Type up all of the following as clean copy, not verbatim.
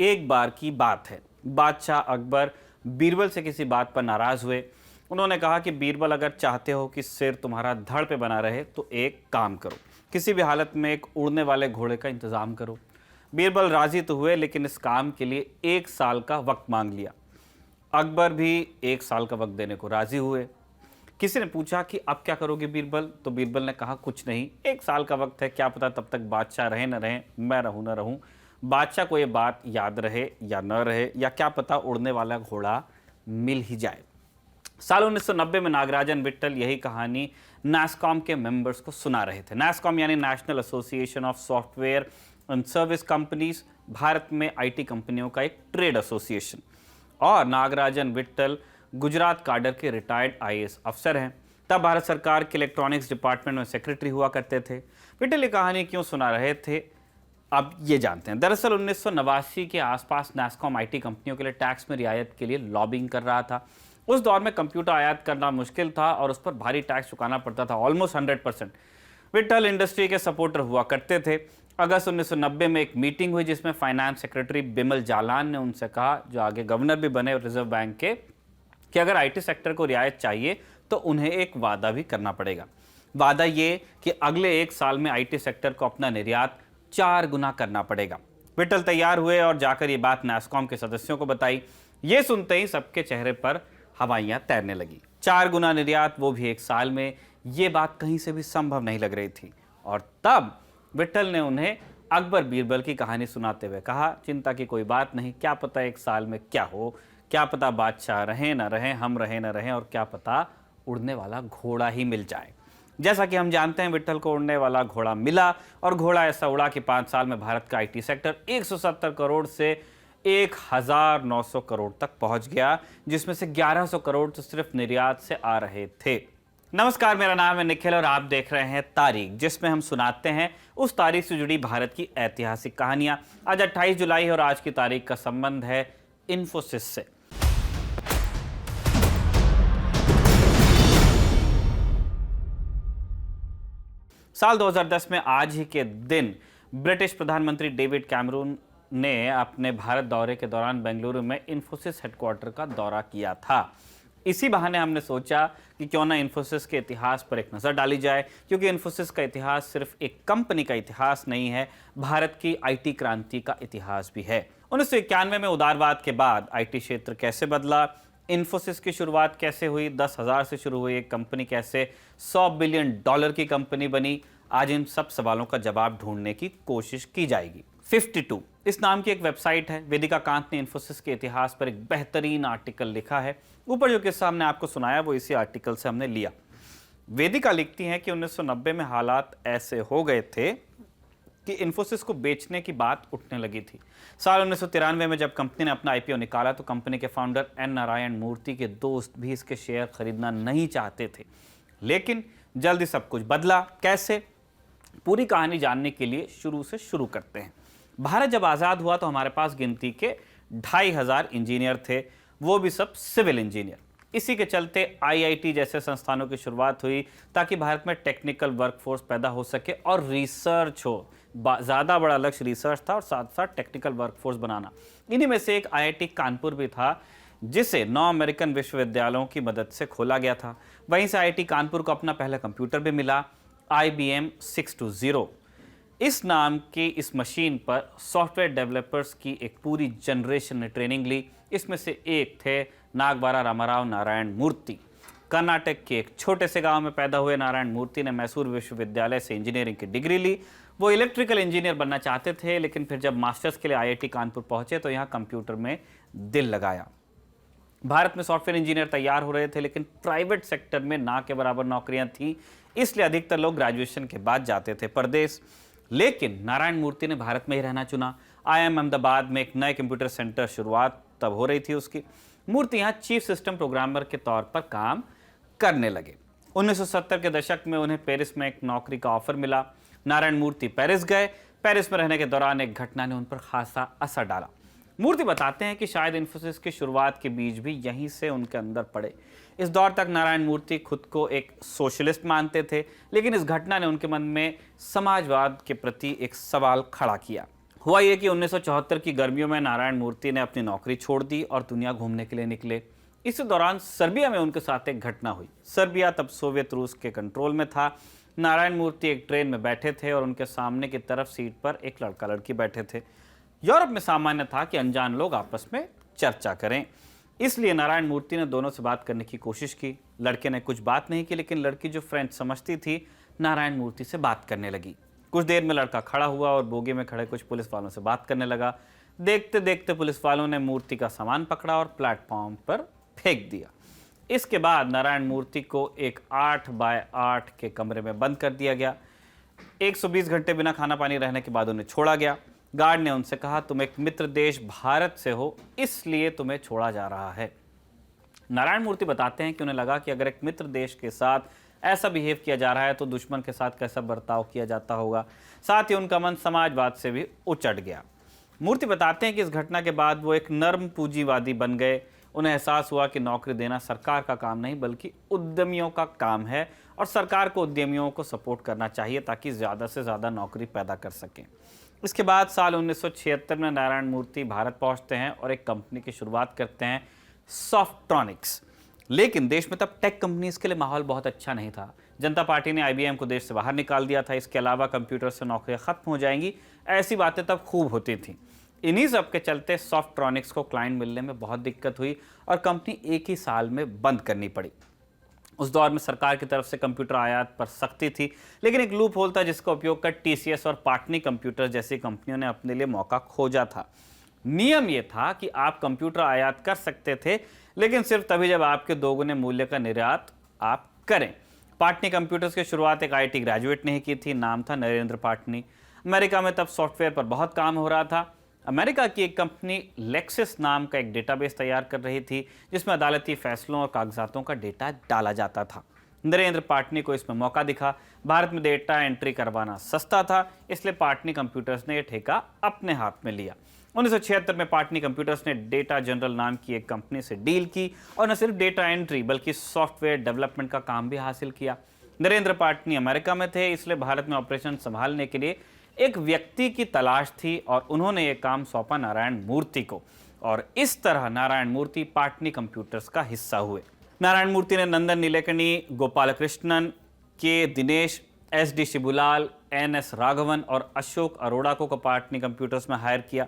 एक बार की बात है, बादशाह अकबर बीरबल से किसी बात पर नाराज हुए। उन्होंने कहा कि बीरबल, अगर चाहते हो कि सिर तुम्हारा धड़ पे बना रहे तो एक काम करो, किसी भी हालत में एक उड़ने वाले घोड़े का इंतजाम करो। बीरबल राजी तो हुए, लेकिन इस काम के लिए 1 साल का वक्त मांग लिया। अकबर भी 1 साल का वक्त देने को राजी हुए। किसी ने पूछा कि अब क्या करोगे बीरबल? तो बीरबल ने कहा, कुछ नहीं, 1 साल का वक्त है, क्या पता तब तक बादशाह रहे न रहे, मैं रहूं न रहूं, बादशाह को ये बात याद रहे या न रहे, या क्या पता उड़ने वाला घोड़ा मिल ही जाए। साल 1990 में नागराजन विट्टल यही कहानी नैसकॉम के मेंबर्स को सुना रहे थे। नैसकॉम यानी national association of software and service companies, Bharat में आईटी कंपनियों का एक ट्रेड एसोसिएशन। और नागराजन विट्टल गुजरात काडर के रिटायर्ड आईएएस अफसर हैं। तब भारत सरकार के इलेक्ट्रॉनिक्स डिपार्टमेंट में सेक्रेटरी हुआ करते थे। विट्टल ये कहानी क्यों सुना रहे थे, अब ये जानते हैं। दरअसल 1989 के आसपास नैसकॉम आईटी कंपनियों के लिए टैक्स में रियायत के लिए लॉबिंग कर रहा था। उस दौर में कंप्यूटर आयात करना मुश्किल था और उस पर भारी टैक्स चुकाना पड़ता था, ऑलमोस्ट 100%। विट्टल इंडस्ट्री के सपोर्टर हुआ करते थे। अगस्त 1990 में एक मीटिंग हुई जिसमें फाइनेंस सेक्रेटरी बिमल जालान ने उनसे कहा, जो आगे गवर्नर भी बने रिजर्व बैंक के, कि अगर आईटी सेक्टर को रियायत चाहिए तो उन्हें एक वादा भी करना पड़ेगा। वादा ये कि अगले 1 साल में आईटी सेक्टर को अपना निर्यात 4 गुना करना पड़ेगा। विट्टल तैयार हुए और जाकर ये बात नैसकॉम के सदस्यों को बताई। ये सुनते ही सबके चेहरे पर हवाइयां तैरने लगी। 4 गुना निर्यात, वो भी 1 साल में, ये बात कहीं से भी संभव नहीं लग रही थी। और तब विट्टल ने उन्हें अकबर बीरबल की कहानी सुनाते हुए कहा, चिंता की कोई बात नहीं, क्या पता 1 साल में क्या हो, क्या पता बादशाह रहे न रहे, हम रहे न रहे, और क्या पता उड़ने वाला घोड़ा ही मिल जाए। जैसा कि हम जानते हैं, विट्ठल को उड़ने वाला घोड़ा मिला और घोड़ा ऐसा उड़ा कि 5 साल में भारत का आईटी सेक्टर 170 करोड़ से 1900 करोड़ तक पहुंच गया, जिसमें से 1100 करोड़ तो सिर्फ निर्यात से आ रहे थे। नमस्कार, मेरा नाम है निखिल और आप देख रहे हैं तारीख, जिसमें हम सुनाते हैं उस तारीख से जुड़ी भारत की ऐतिहासिक कहानियां। आज 28 जुलाई है और आज की तारीख का संबंध है इन्फोसिस से। साल 2010 में आज ही के दिन ब्रिटिश प्रधानमंत्री डेविड कैमरून ने अपने भारत दौरे के दौरान बेंगलुरु में इन्फोसिस हेडक्वार्टर का दौरा किया था। इसी बहाने हमने सोचा कि क्यों ना इन्फोसिस के इतिहास पर एक नज़र डाली जाए, क्योंकि इन्फोसिस का इतिहास सिर्फ एक कंपनी का इतिहास नहीं है, भारत की आईटी क्रांति का इतिहास भी है। 1991 में उदारवाद के बाद आईटी क्षेत्र कैसे बदला, इन्फोसिस की शुरुआत कैसे हुई, 10,000 से शुरू हुई एक कंपनी कैसे $100 बिलियन की कंपनी बनी, आज इन सब सवालों का जवाब ढूंढने की कोशिश की जाएगी। 52 इस नाम की एक वेबसाइट है। वेदिका कांत ने इन्फोसिस के इतिहास पर एक बेहतरीन आर्टिकल लिखा है। ऊपर जो किस्सा हमने आपको सुनाया वो इसी आर्टिकल से हमने लिया। वेदिका लिखती हैं कि 1990 में हालात ऐसे हो गए थे कि इन्फोसिस को बेचने की बात उठने लगी थी। साल 1993 में जब कंपनी ने अपना आईपीओ निकाला तो कंपनी के फाउंडर एन नारायण मूर्ति के दोस्त भी इसके शेयर खरीदना नहीं चाहते थे। लेकिन जल्दी सब कुछ बदला। कैसे? पूरी कहानी जानने के लिए शुरू से शुरू करते हैं। भारत जब आज़ाद हुआ तो हमारे पास गिनती के 2500 इंजीनियर थे, वो भी सब सिविल इंजीनियर। इसी के चलते आईआईटी जैसे संस्थानों की शुरुआत हुई ताकि भारत में टेक्निकल वर्कफोर्स पैदा हो सके और रिसर्च हो। ज़्यादा बड़ा लक्ष्य रिसर्च था और साथ साथ टेक्निकल वर्कफोर्स बनाना। इन्हीं में से एक आईआईटी कानपुर भी था, जिसे 9 अमेरिकन विश्वविद्यालयों की मदद से खोला गया था। वहीं से आईआईटी कानपुर को अपना पहला कंप्यूटर भी मिला, IBM 620। इस नाम की इस मशीन पर सॉफ्टवेयर डेवलपर्स की एक पूरी जनरेशन ने ट्रेनिंग ली। इसमें से एक थे नागवारा रामाराव नारायण मूर्ति। कर्नाटक के एक छोटे से गांव में पैदा हुए नारायण मूर्ति ने मैसूर विश्वविद्यालय से इंजीनियरिंग की डिग्री ली। वो इलेक्ट्रिकल इंजीनियर बनना चाहते थे, लेकिन फिर जब मास्टर्स के लिए आईआईटी कानपुर पहुंचे तो यहाँ कंप्यूटर में दिल लगाया। भारत में सॉफ्टवेयर इंजीनियर तैयार हो रहे थे, लेकिन प्राइवेट सेक्टर में ना के बराबर नौकरियां थी, इसलिए अधिकतर लोग ग्रेजुएशन के बाद जाते थे परदेश। लेकिन नारायण मूर्ति ने भारत में ही रहना चुना। IIM अहमदाबाद में एक नए कंप्यूटर सेंटर शुरुआत तब हो रही थी उसकी। मूर्ति यहाँ चीफ सिस्टम प्रोग्रामर के तौर पर काम करने लगे। 1970 के दशक में उन्हें पेरिस में एक नौकरी का ऑफर मिला। नारायण मूर्ति पेरिस गए। पेरिस में रहने के दौरान एक घटना ने उन पर खासा असर डाला। मूर्ति बताते हैं कि शायद इन्फोसिस की शुरुआत के बीज भी यहीं से उनके अंदर पड़े। इस दौर तक नारायण मूर्ति खुद को एक सोशलिस्ट मानते थे, लेकिन इस घटना ने उनके मन में समाजवाद के प्रति एक सवाल खड़ा किया। हुआ ये कि 1974 की गर्मियों में नारायण मूर्ति ने अपनी नौकरी छोड़ दी और दुनिया घूमने के लिए निकले। इसी दौरान सर्बिया में उनके साथ एक घटना हुई। सर्बिया तब सोवियत रूस के कंट्रोल में था। नारायण मूर्ति एक ट्रेन में बैठे थे और उनके सामने की तरफ सीट पर एक लड़का लड़की बैठे थे। यूरोप में सामान्य था कि अनजान लोग आपस में चर्चा करें, इसलिए नारायण मूर्ति ने दोनों से बात करने की कोशिश की। लड़के ने कुछ बात नहीं की, लेकिन लड़की जो फ्रेंच समझती थी, नारायण मूर्ति से बात करने लगी। कुछ देर में लड़का खड़ा हुआ और बोगी में खड़े कुछ पुलिस वालों से बात करने लगा। देखते देखते पुलिस वालों ने मूर्ति का सामान पकड़ा और प्लेटफॉर्म पर फेंक दिया। इसके बाद नारायण मूर्ति को एक 8 बाय 8 के कमरे में बंद कर दिया गया। 120 घंटे बिना खाना पानी रहने के बाद उन्हें छोड़ा गया। गार्ड ने उनसे कहा, तुम एक मित्र देश भारत से हो, इसलिए तुम्हें छोड़ा जा रहा है। नारायण मूर्ति बताते हैं कि उन्हें लगा कि अगर एक मित्र देश के साथ ऐसा बिहेव किया जा रहा है तो दुश्मन के साथ कैसा बर्ताव किया जाता होगा। साथ ही उनका मन समाजवाद से भी उचट गया। मूर्ति बताते हैं कि इस घटना के बाद वो एक नर्म पूंजीवादी बन गए। उन्हें एहसास हुआ कि नौकरी देना सरकार का काम नहीं बल्कि उद्यमियों का काम है और सरकार को उद्यमियों को सपोर्ट करना चाहिए ताकि ज़्यादा से ज़्यादा नौकरी पैदा कर सकें। इसके बाद साल 1976 में नारायण मूर्ति भारत पहुंचते हैं और एक कंपनी की शुरुआत करते हैं, सॉफ्ट्रॉनिक्स। लेकिन देश में तब टेक कंपनीज के लिए माहौल बहुत अच्छा नहीं था। जनता पार्टी ने IBM को देश से बाहर निकाल दिया था। इसके अलावा कंप्यूटर से नौकरियां खत्म हो जाएंगी, ऐसी बातें तब खूब होती थी। इन्हीं सब के चलते सॉफ्ट्रॉनिक्स को क्लाइंट मिलने में बहुत दिक्कत हुई और कंपनी एक ही साल में बंद करनी पड़ी। उस दौर में सरकार की तरफ से कंप्यूटर आयात पर सख्ती थी, लेकिन एक लूप होल था जिसका उपयोग कर TCS और पाटनी कंप्यूटर जैसी कंपनियों ने अपने लिए मौका खोजा था। नियम यह था कि आप कंप्यूटर आयात कर सकते थे, लेकिन सिर्फ तभी जब आपके दोगुने मूल्य का निर्यात आप करें। पाटनी कंप्यूटर्स की शुरुआत एक IT ग्रेजुएट ने ही की थी, नाम था नरेंद्र पाटनी। अमेरिका में तब सॉफ्टवेयर पर बहुत काम हो रहा था। अमेरिका की एक कंपनी लेक्सिस नाम का एक डेटाबेस तैयार कर रही थी जिसमें अदालती फैसलों और कागजातों का डेटा डाला जाता था। नरेंद्र पाटनी को इसमें मौका दिखा। भारत में डेटा एंट्री करवाना सस्ता था, इसलिए पाटनी कंप्यूटर्स ने यह ठेका अपने हाथ में लिया। 1976 में पाटनी कंप्यूटर्स ने डेटा जनरल नाम की एक कंपनी से डील की और न सिर्फ डेटा एंट्री बल्कि सॉफ्टवेयर डेवलपमेंट का काम भी हासिल किया। नरेंद्र पाटनी अमेरिका में थे, इसलिए भारत में ऑपरेशन संभालने के लिए एक व्यक्ति की तलाश थी और उन्होंने ये काम सौंपा नारायण मूर्ति को, और इस तरह नारायण मूर्ति पाटनी कंप्यूटर्स का हिस्सा हुए। नारायण मूर्ति ने नंदन नीलेकणी, गोपालकृष्णन, के दिनेश, SD शिबुलाल, NS राघवन और अशोक अरोड़ा को पाटनी कंप्यूटर्स में हायर किया।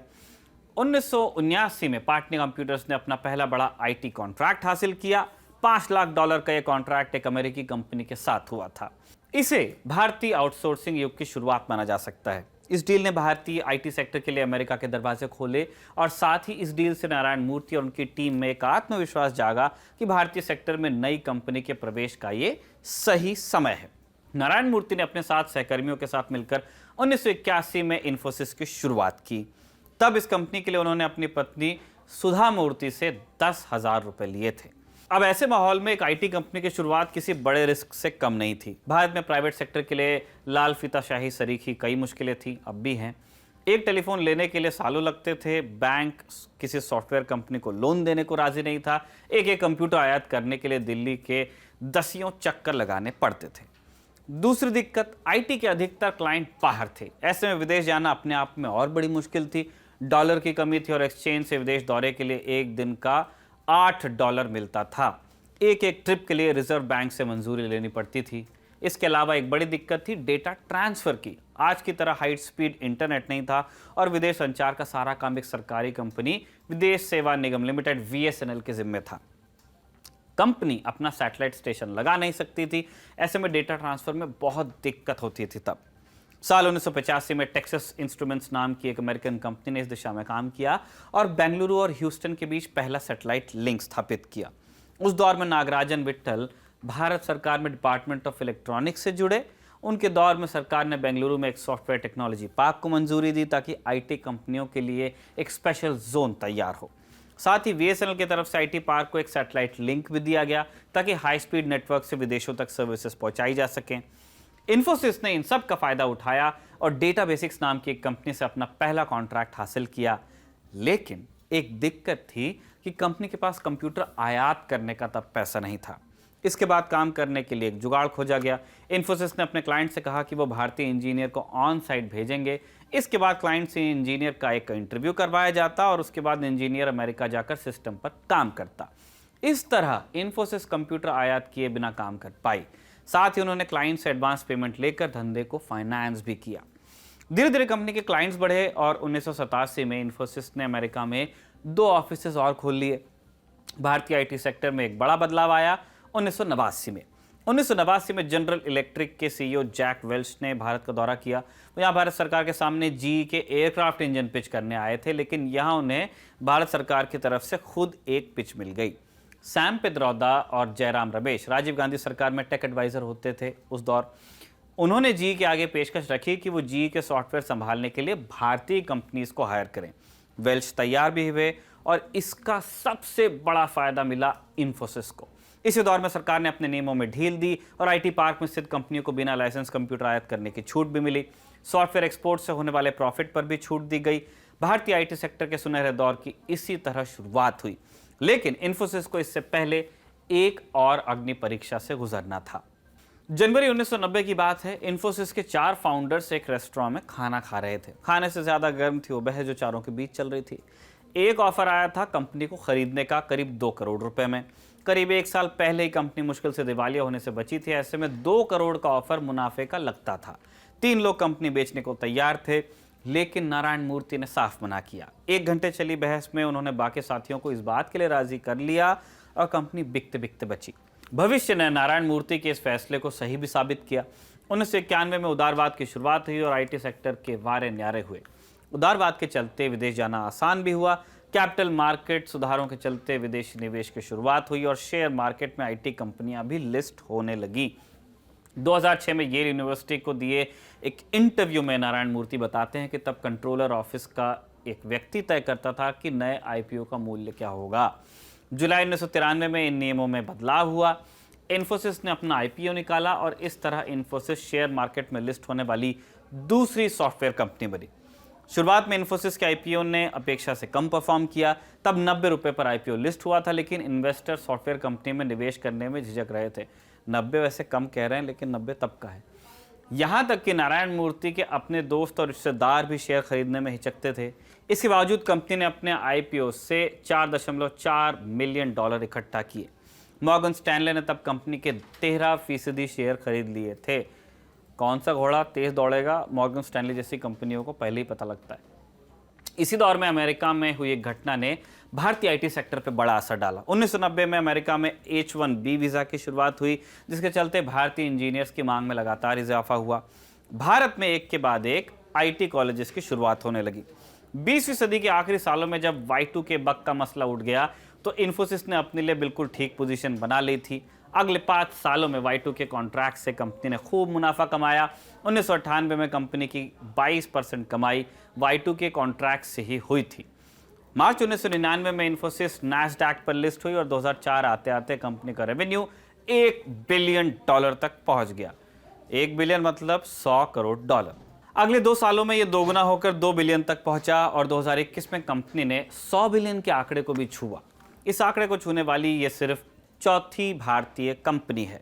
1979 में पाटनी कंप्यूटर्स ने अपना पहला बड़ा IT कॉन्ट्रैक्ट हासिल किया। $5 लाख का यह कॉन्ट्रैक्ट एक अमेरिकी कंपनी के साथ हुआ था। इसे भारतीय आउटसोर्सिंग युग की शुरुआत माना जा सकता है। इस डील ने भारतीय IT सेक्टर के लिए अमेरिका के दरवाजे खोले और साथ ही इस डील से नारायण मूर्ति और उनकी टीम में एक आत्मविश्वास जागा कि भारतीय सेक्टर में नई कंपनी के प्रवेश का ये सही समय है। नारायण मूर्ति ने अपने साथ सहकर्मियों के साथ मिलकर 1981 में इन्फोसिस की शुरुआत की। तब इस कंपनी के लिए उन्होंने अपनी पत्नी सुधा मूर्ति से 10,000 रुपए लिए थे। अब ऐसे माहौल में एक IT कंपनी की शुरुआत किसी बड़े रिस्क से कम नहीं थी। भारत में प्राइवेट सेक्टर के लिए लाल फीताशाही सरीखी कई मुश्किलें थी, अब भी हैं। एक टेलीफोन लेने के लिए सालों लगते थे। बैंक किसी सॉफ्टवेयर कंपनी को लोन देने को राजी नहीं था। एक कंप्यूटर आयात करने के लिए दिल्ली के दसियों चक्कर लगाने पड़ते थे। दूसरी दिक्कत, IT के अधिकतर क्लाइंट बाहर थे। ऐसे में विदेश जाना अपने आप में और बड़ी मुश्किल थी। डॉलर की कमी थी और एक्सचेंज से विदेश दौरे के लिए एक दिन का $8 मिलता था। एक ट्रिप के लिए रिजर्व बैंक से मंजूरी लेनी पड़ती थी। इसके अलावा एक बड़ी दिक्कत थी डेटा ट्रांसफर की। आज की तरह हाई स्पीड इंटरनेट नहीं था और विदेश संचार का सारा काम एक सरकारी कंपनी विदेश सेवा निगम लिमिटेड VSNL के जिम्मे था। कंपनी अपना सैटेलाइट स्टेशन लगा नहीं सकती थी। ऐसे में डेटा ट्रांसफर में बहुत दिक्कत होती थी। तब साल 1985 में टेक्सास इंस्ट्रूमेंट्स नाम की एक अमेरिकन कंपनी ने इस दिशा में काम किया और बेंगलुरु और ह्यूस्टन के बीच पहला सैटेलाइट लिंक स्थापित किया। उस दौर में नागराजन विट्ठल भारत सरकार में डिपार्टमेंट ऑफ इलेक्ट्रॉनिक्स से जुड़े। उनके दौर में सरकार ने बेंगलुरु में एक सॉफ्टवेयर टेक्नोलॉजी पार्क को मंजूरी दी ताकि IT कंपनियों के लिए एक स्पेशल जोन तैयार हो। साथ ही VSNL की तरफ से IT पार्क को एक सैटेलाइट लिंक भी दिया गया ताकि हाई स्पीड नेटवर्क से विदेशों तक सर्विसेज पहुंचाई जा सकें। इन्फोसिस ने इन सब का फायदा उठाया और डेटा बेसिक्स नाम की एक कंपनी से अपना पहला कॉन्ट्रैक्ट हासिल किया। लेकिन एक दिक्कत थी कि कंपनी के पास कंप्यूटर आयात करने का तब पैसा नहीं था। इसके बाद काम करने के लिए एक जुगाड़ खोजा गया। इन्फोसिस ने अपने क्लाइंट से कहा कि वो भारतीय इंजीनियर को ऑन साइट भेजेंगे। इसके बाद क्लाइंट से इंजीनियर का एक इंटरव्यू करवाया जाता और उसके बाद इंजीनियर अमेरिका जाकर सिस्टम पर काम करता। इस तरह इन्फोसिस कंप्यूटर आयात किए बिना काम कर पाई। साथ ही उन्होंने क्लाइंट से एडवांस पेमेंट लेकर धंधे को फाइनेंस भी किया। धीरे धीरे कंपनी के क्लाइंट्स बढ़े और 1987 में इन्फोसिस ने अमेरिका में 2 ऑफिसेज और खोल लिए। भारतीय आईटी सेक्टर में एक बड़ा बदलाव आया 1989 में। 1989 में जनरल इलेक्ट्रिक के सीईओ जैक वेल्च ने भारत का दौरा किया। वो यहाँ भारत सरकार के सामने जी के एयरक्राफ्ट इंजन पिच करने आए थे, लेकिन यहाँ उन्हें भारत सरकार की तरफ से खुद एक पिच मिल गई। सैम पित्रोदा और जयराम रमेश राजीव गांधी सरकार में टेक एडवाइजर होते थे उस दौर। उन्होंने जी के आगे पेशकश रखी कि वो जी के सॉफ्टवेयर संभालने के लिए भारतीय कंपनीज को हायर करें। वेल्च तैयार भी हुए और इसका सबसे बड़ा फायदा मिला इन्फोसिस को। इसी दौर में सरकार ने अपने नियमों में ढील दी और आईटी पार्क में स्थित कंपनियों को बिना लाइसेंस कंप्यूटर आयात करने की छूट भी मिली। सॉफ्टवेयर एक्सपोर्ट से होने वाले प्रॉफिट पर भी छूट दी गई। भारतीय आईटी सेक्टर के सुनहरे दौर की इसी तरह शुरुआत हुई। लेकिन इन्फोसिस को इससे पहले एक और अग्नि परीक्षा से गुजरना था। जनवरी 1990 की बात है। इन्फोसिस के 4 फाउंडर्स एक रेस्टोरेंट में खाना खा रहे थे। खाने से ज्यादा गर्म थी वो बहस जो चारों के बीच चल रही थी। एक ऑफर आया था कंपनी को खरीदने का करीब 2 करोड़ रुपए में। करीब 1 साल पहले ही कंपनी मुश्किल से दिवालिया होने से बची थी। ऐसे में 2 करोड़ का ऑफर मुनाफे का लगता था। 3 लोग कंपनी बेचने को तैयार थे, लेकिन नारायण मूर्ति ने साफ मना किया। 1 घंटे चली बहस में उन्होंने बाकी साथियों को इस बात के लिए राजी कर लिया और कंपनी बिकते बिकते बची। भविष्य ने नारायण मूर्ति के इस फैसले को सही भी साबित किया। 1991 में उदारवाद की शुरुआत हुई और आईटी सेक्टर के वारे न्यारे हुए। उदारवाद के चलते विदेश जाना आसान भी हुआ। कैपिटल मार्केट सुधारों के चलते विदेशी निवेश की शुरुआत हुई और शेयर मार्केट में आईटी कंपनियां भी लिस्ट होने लगी। 2006 में येल यूनिवर्सिटी को दिए एक इंटरव्यू में नारायण मूर्ति बताते हैं कि तब कंट्रोलर ऑफिस का एक व्यक्ति तय करता था कि नए आईपीओ का मूल्य क्या होगा। जुलाई 1993 में इन नियमों में बदलाव हुआ। इन्फोसिस ने अपना आईपीओ निकाला और इस तरह इन्फोसिस शेयर मार्केट में लिस्ट होने वाली दूसरी सॉफ्टवेयर कंपनी बनी। शुरुआत में इन्फोसिस के आईपीओ ने अपेक्षा से कम परफॉर्म किया। तब 90 रुपए पर आईपीओ लिस्ट हुआ था, लेकिन इन्वेस्टर सॉफ्टवेयर कंपनी में निवेश करने में झिझक रहे थे। 90 वैसे कम कह रहे हैं, लेकिन 90 तब का है। यहां तक कि नारायण मूर्ति के अपने दोस्त और रिश्तेदार भी शेयर खरीदने में हिचकते थे। इसके बावजूद कंपनी ने अपने आईपीओ से $4.4 मिलियन इकट्ठा किए। मॉर्गन स्टैनले ने तब कंपनी के 13% शेयर खरीद लिए थे। कौन सा घोड़ा तेज दौड़ेगा, मॉर्गन स्टैनली जैसी कंपनियों को पहले ही पता लगता है। इसी दौर में अमेरिका में हुई एक घटना ने भारतीय आईटी सेक्टर पर बड़ा असर डाला। 1990 में अमेरिका में H-1B वीजा की शुरुआत हुई, जिसके चलते भारतीय इंजीनियर्स की मांग में लगातार इजाफा हुआ। भारत में एक के बाद एक आईटी कॉलेजेस की शुरुआत होने लगी। 20वीं सदी के आखिरी सालों में जब Y2K बग का मसला उठ गया तो इन्फोसिस ने अपने लिए बिल्कुल ठीक पोजीशन बना ली थी। अगले 5 सालों में Y2K कॉन्ट्रैक्ट से कंपनी ने खूब मुनाफा कमाया। 1998 में कंपनी की 22% कमाई Y2K कॉन्ट्रैक्ट से ही हुई थी। मार्च 1999 में इन्फोसिस नैस्डैक पर लिस्ट हुई और 2004 आते आते कंपनी का रेवेन्यू $1 बिलियन तक पहुंच गया। 1 बिलियन मतलब $100 करोड़। अगले 2 सालों में यह दोगुना होकर 2 बिलियन तक पहुंचा और 2021 में कंपनी ने 100 बिलियन के आंकड़े को भी छुआ। इस आंकड़े को छूने वाली ये सिर्फ चौथी भारतीय कंपनी है।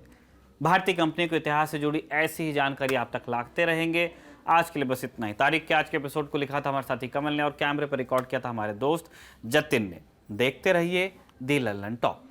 भारतीय कंपनी के इतिहास से जुड़ी ऐसी ही जानकारी आप तक लाते रहेंगे। आज के लिए बस इतना ही। तारीख के आज के एपिसोड को लिखा था हमारे साथी कमल ने और कैमरे पर रिकॉर्ड किया था हमारे दोस्त जतिन ने। देखते रहिए दी लल्लन टॉक।